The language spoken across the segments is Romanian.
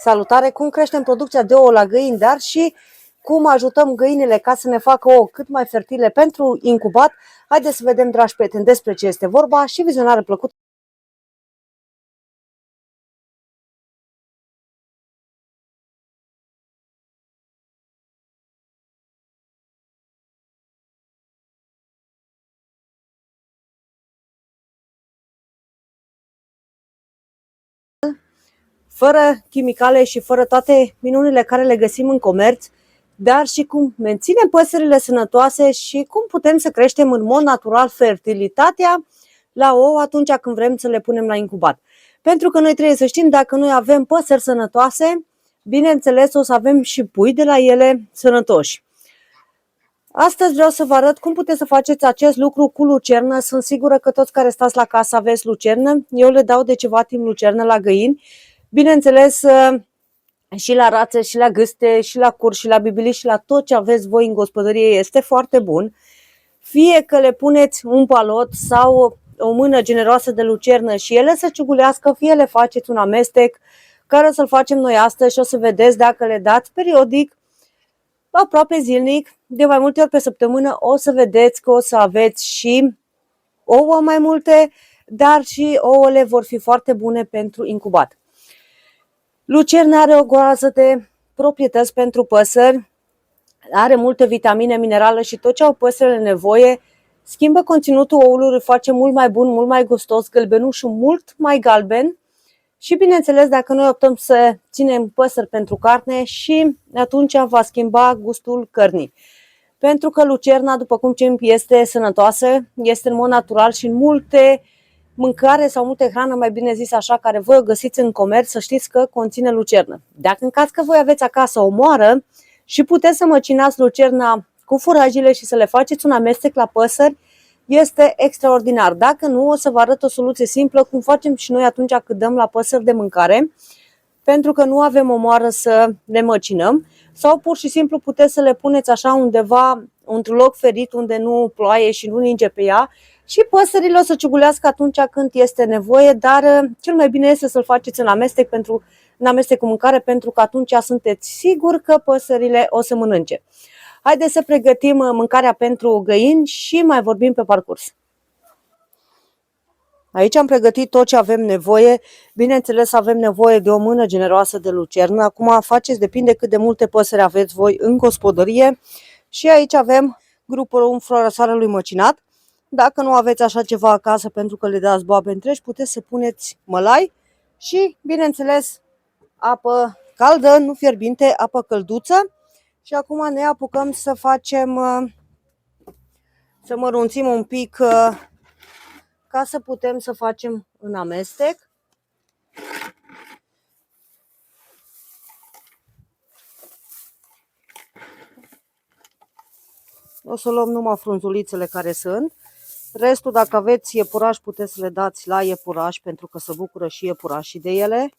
Salutare! Cum creștem producția de ouă la găini, dar și cum ajutăm găinile ca să ne facă ouă cât mai fertile pentru incubat. Haideți să vedem, dragi prieteni, despre ce este vorba și vizionare plăcută! Fără chimicale și fără toate minunile care le găsim în comerț, dar și cum menținem păsările sănătoase și cum putem să creștem în mod natural fertilitatea la ouă atunci când vrem să le punem la incubat. Pentru că noi trebuie să știm, dacă noi avem păsări sănătoase, bineînțeles o să avem și pui de la ele sănătoși. Astăzi vreau să vă arăt cum puteți să faceți acest lucru cu lucernă. Sunt sigură că toți care stați la casă aveți lucernă. Eu le dau de ceva timp lucernă la găini. Bineînțeles, și la rațe, și la gâste, și la cur, și la bibilici, și la tot ce aveți voi în gospodărie este foarte bun. Fie că le puneți un palot sau o mână generoasă de lucernă și ele să ciugulească, fie le faceți un amestec, care o să-l facem noi astăzi și o să vedeți dacă le dați periodic, aproape zilnic, de mai multe ori pe săptămână, o să vedeți că o să aveți și ouă mai multe, dar și ouăle vor fi foarte bune pentru incubat. Lucerna are o groază de proprietăți pentru păsări, are multe vitamine, minerale și tot ce au păsările nevoie. Schimbă conținutul oului, îl face mult mai bun, mult mai gustos, gălbenușul mult mai galben. Și bineînțeles, dacă noi optăm să ținem păsări pentru carne, și atunci va schimba gustul cărnii. Pentru că lucerna, după cum știm, este sănătoasă, este în mod natural și în multe mâncare sau multe hrană, mai bine zis așa, care voi o găsiți în comerț, să știți că conține lucernă. Dacă în caz că voi aveți acasă o moară și puteți să măcinați lucerna cu furajile și să le faceți un amestec la păsări, este extraordinar. Dacă nu, o să vă arăt o soluție simplă, cum facem și noi atunci când dăm la păsări de mâncare, pentru că nu avem o moară să le măcinăm, sau pur și simplu puteți să le puneți așa undeva, într-un loc ferit unde nu ploaie și nu ninge pe ea, și păsările o să ciugulească atunci când este nevoie, dar cel mai bine este să-l faceți în amestec cu mâncare, pentru că atunci sunteți siguri că păsările o să mănânce. Haideți să pregătim mâncarea pentru găini și mai vorbim pe parcurs. Aici am pregătit tot ce avem nevoie. Bineînțeles, avem nevoie de o mână generoasă de lucernă. Acum faceți, depinde cât de multe păsări aveți voi în gospodărie. Și aici avem grupul umflarea soarelui măcinat. Dacă nu aveți așa ceva acasă pentru că le dați boabe întregi, puteți să puneți mălai și, bineînțeles, apă caldă, nu fierbinte, apă călduță. Și acum ne apucăm să facem, să mărunțim un pic ca să putem să facem un amestec. O să luăm numai frunzulițele care sunt. Restul, dacă aveți iepuraș, puteți să le dați la iepuraș, pentru că se bucură și iepurașii de ele.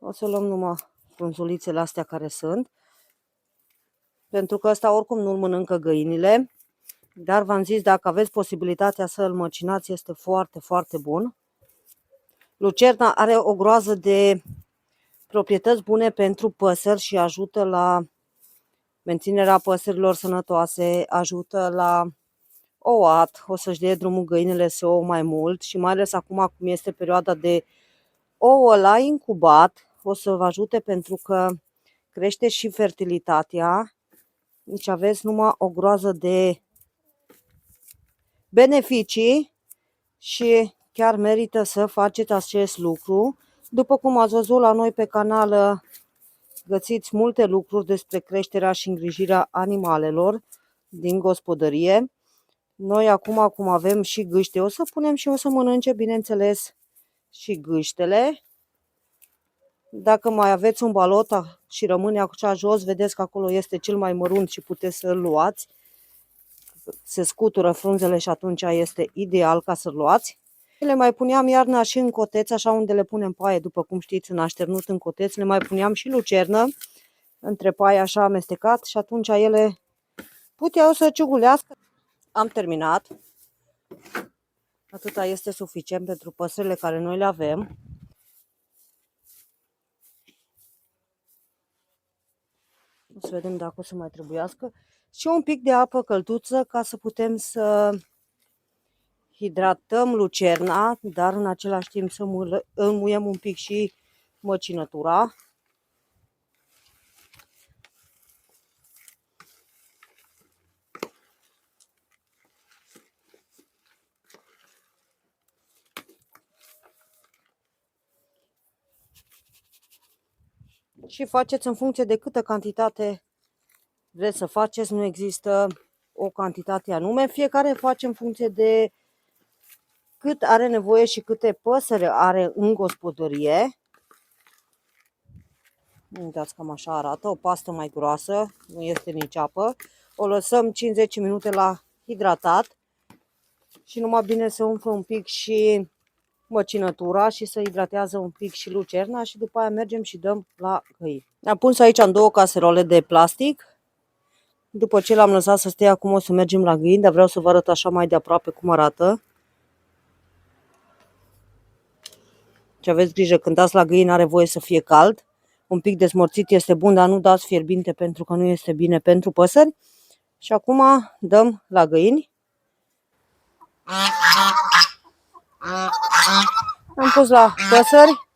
O să luăm numai frunzulițele astea care sunt, pentru că ăsta oricum nu-l mănâncă găinile. Dar v-am zis, dacă aveți posibilitatea să îl măcinați, este foarte, foarte bun. Lucerna are o groază de proprietăți bune pentru păsări și ajută la menținerea păsărilor sănătoase, ajută la ouat, o să-și dea drumul găinile să ouă mai mult și mai ales acum cum este perioada de ouă la incubat, o să vă ajute pentru că crește și fertilitatea. Deci aveți numai o groază de beneficii și chiar merită să faceți acest lucru. După cum ați văzut la noi pe canal, găsiți multe lucruri despre creșterea și îngrijirea animalelor din gospodărie. Noi acum, cum avem și gâște, o să punem și o să mănânce, bineînțeles, și gâștele. Dacă mai aveți un balot și rămâne așa jos, vedeți că acolo este cel mai mărunt și puteți să-l luați. Se scutură frunzele și atunci este ideal ca să-l luați. Le mai puneam iarna și în coteț, așa unde le punem paie, după cum știți, în așternut în coteț, le mai puneam și lucernă între paie așa amestecat și atunci ele puteau să ciugulească. Am terminat. Atâta este suficient pentru păsările care noi le avem. O să vedem dacă o să mai trebuiască. Și un pic de apă călduță ca să putem să hidratăm lucerna, dar în același timp să înmuiem un pic și măcinătura. Și faceți în funcție de câtă cantitate vreți să faceți, nu există o cantitate anume, fiecare face în funcție de cât are nevoie și câte păsări are în gospodărie. Uitați, cam așa arată, o pastă mai groasă, nu este nici apă. O lăsăm 5-10 minute la hidratat și numai bine să umflă un pic și măcinătura și să hidratează un pic și lucerna și după aia mergem și dăm la găini. Am pus aici în 2 caserole de plastic. După ce l-am lăsat să stea, acum o să mergem la găini, dar vreau să vă arăt așa mai de aproape cum arată. Și aveți grijă, când dați la găini are voie să fie cald. Un pic dezmorțit este bun, dar nu dați fierbinte pentru că nu este bine pentru păsări. Și acum dăm la găini. Am pus la păsări.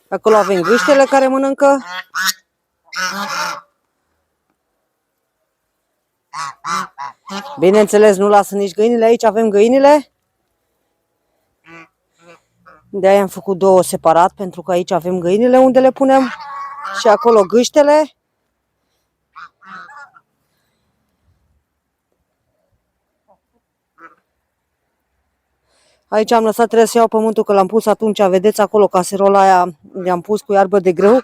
Acolo avem gâștele care mănâncă. Bineînțeles, nu lasă nici găinile. Aici avem găinile. De-aia am făcut 2 separat, pentru că aici avem găinile unde le punem și acolo gâștele. Aici am lăsat, trebuie să iau pământul că l-am pus atunci, vedeți acolo caserola aia, i-am pus cu iarbă de grâu.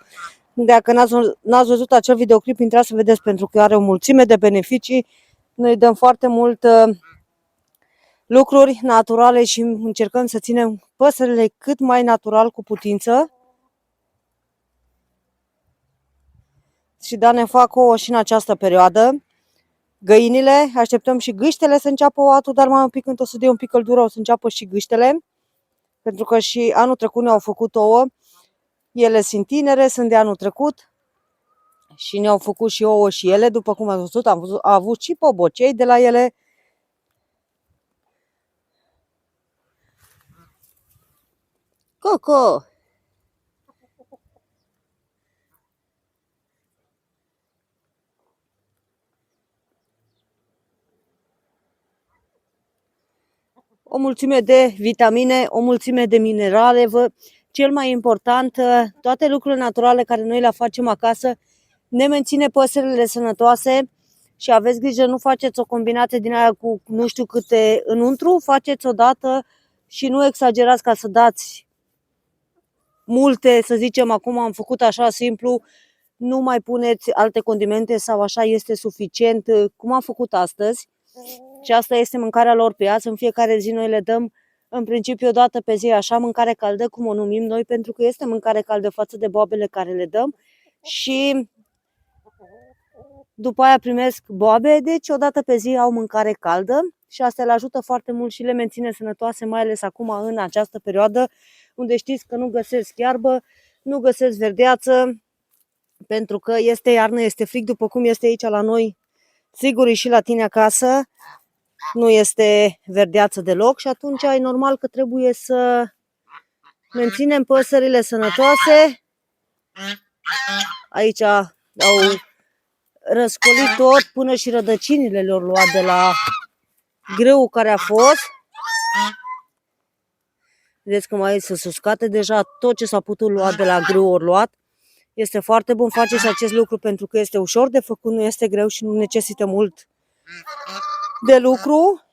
Dacă n-ați văzut acel videoclip, intrați să vedeți, pentru că are o mulțime de beneficii. Noi dăm foarte mult lucruri naturale și încercăm să ținem păsările cât mai natural cu putință. Și da, ne fac ouă și în această perioadă. Găinile, așteptăm și gâștele să înceapă oatul, dar mai un pic când o să dea un pic căldură o să înceapă și gâștele. Pentru că și anul trecut ne-au făcut ouă. Ele sunt tinere, sunt de anul trecut și ne-au făcut și ouă și ele. După cum ați văzut, am avut și pobocei de la ele. Coco! O mulțime de vitamine, o mulțime de minerale. Cel mai important, toate lucrurile naturale care noi le facem acasă ne menține păsările sănătoase și aveți grijă, nu faceți o combinație din aia cu nu știu câte înăuntru, faceți odată și nu exagerați ca să dați multe, să zicem, acum am făcut așa simplu, nu mai puneți alte condimente sau așa este suficient, cum am făcut astăzi. Și asta este mâncarea lor pe azi. În fiecare zi noi le dăm în principiu o dată pe zi, așa, mâncare caldă, cum o numim noi, pentru că este mâncare caldă față de boabele care le dăm. Și după aia primesc boabe, deci o dată pe zi au mâncare caldă și asta le ajută foarte mult și le menține sănătoase, mai ales acum în această perioadă, unde știți că nu găsesc iarbă, nu găsesc verdeață, pentru că este iarnă, este frig, după cum este aici la noi. Sigur, și la tine acasă nu este verdeață deloc și atunci e normal că trebuie să menținem păsările sănătoase. Aici au răscolit tot, până și rădăcinile le-au luat de la grâul care a fost. Vedeți că mai sunt uscate deja, tot ce s-a putut lua de la grâu ori luat. Este foarte bun, faceți acest lucru pentru că este ușor de făcut, nu este greu și nu necesită mult de lucru.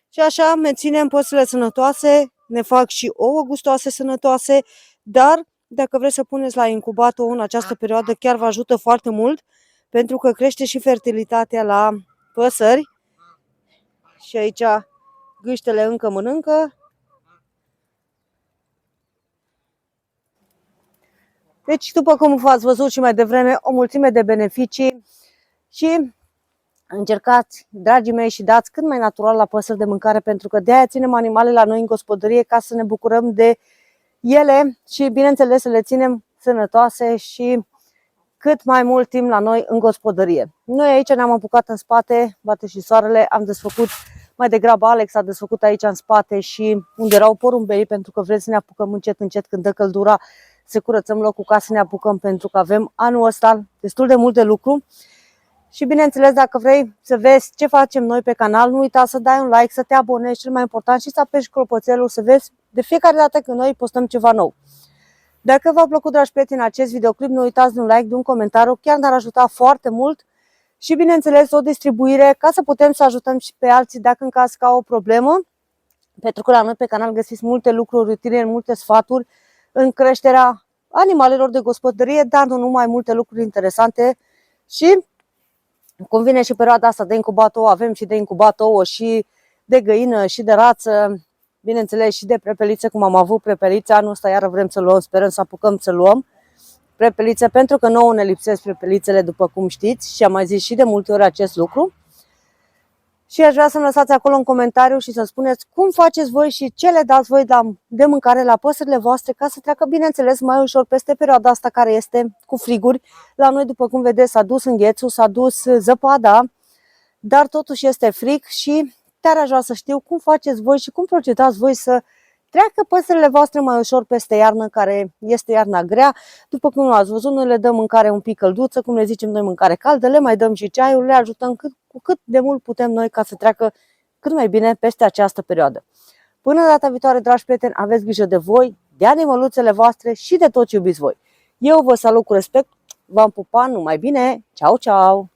Și așa menținem păsările sănătoase, ne fac și ouă gustoase sănătoase, dar dacă vreți să puneți la incubat ouă în această perioadă, chiar vă ajută foarte mult, pentru că crește și fertilitatea la păsări. Și aici gâștele încă mănâncă. Deci, după cum v-ați văzut și mai devreme, o mulțime de beneficii și încercați, dragii mei, și dați cât mai natural la păsări de mâncare, pentru că de-aia ținem animale la noi în gospodărie, ca să ne bucurăm de ele și, bineînțeles, să sănătoase și cât mai mult timp la noi în gospodărie. Noi aici ne-am apucat în spate, bate și soarele, am desfăcut, mai degrabă Alex a desfăcut aici în spate și unde erau porumbei, pentru că vrem să ne apucăm încet, încet când dă căldura, să curățăm locul ca să ne apucăm, pentru că avem anul ăsta destul de mult de lucru. Și bineînțeles, dacă vrei să vezi ce facem noi pe canal, nu uita să dai un like, să te abonezi, cel mai important, și să apeși clopoțelul să vezi de fiecare dată când noi postăm ceva nou. Dacă v-a plăcut, dragi prieteni, acest videoclip, nu uitați de un like, de un comentariu, chiar ne-ar ajuta foarte mult. Și bineînțeles o distribuire ca să putem să ajutăm și pe alții dacă în caz că au o problemă. Pentru că la noi pe canal găsiți multe lucruri utile, multe sfaturi în creșterea animalelor de gospodărie, dar nu numai, multe lucruri interesante. Și cum vine și perioada asta de incubat ouă, avem și de incubat ouă și de găină și de rață, bineînțeles și de prepelițe, cum am avut prepelițe. Anul ăsta iară vrem să luăm, sperăm să apucăm să luăm prepelițe, pentru că nouă ne lipsesc prepelițele, după cum știți, și am mai zis și de multe ori acest lucru. Și aș vrea să-mi lăsați acolo un comentariu și să spuneți cum faceți voi și ce le dați voi de mâncare la păsările voastre, ca să treacă, bineînțeles, mai ușor peste perioada asta care este cu friguri. La noi, după cum vedeți, s-a dus înghețul, s-a dus zăpada, dar totuși este frig și chiar aș vrea să știu cum faceți voi și cum procedați voi să treacă păsările voastre mai ușor peste iarnă, care este iarna grea. După cum ați văzut, noi le dăm mâncare un pic călduță, cum le zicem noi, mâncare caldă, le mai dăm și ceaiul, le ajutăm cu cât de mult putem noi ca să treacă cât mai bine peste această perioadă. Până data viitoare, dragi prieteni, aveți grijă de voi, de animăluțele voastre și de tot ce iubiți voi. Eu vă salut cu respect, v-am pupat, numai bine, ceau, ceau!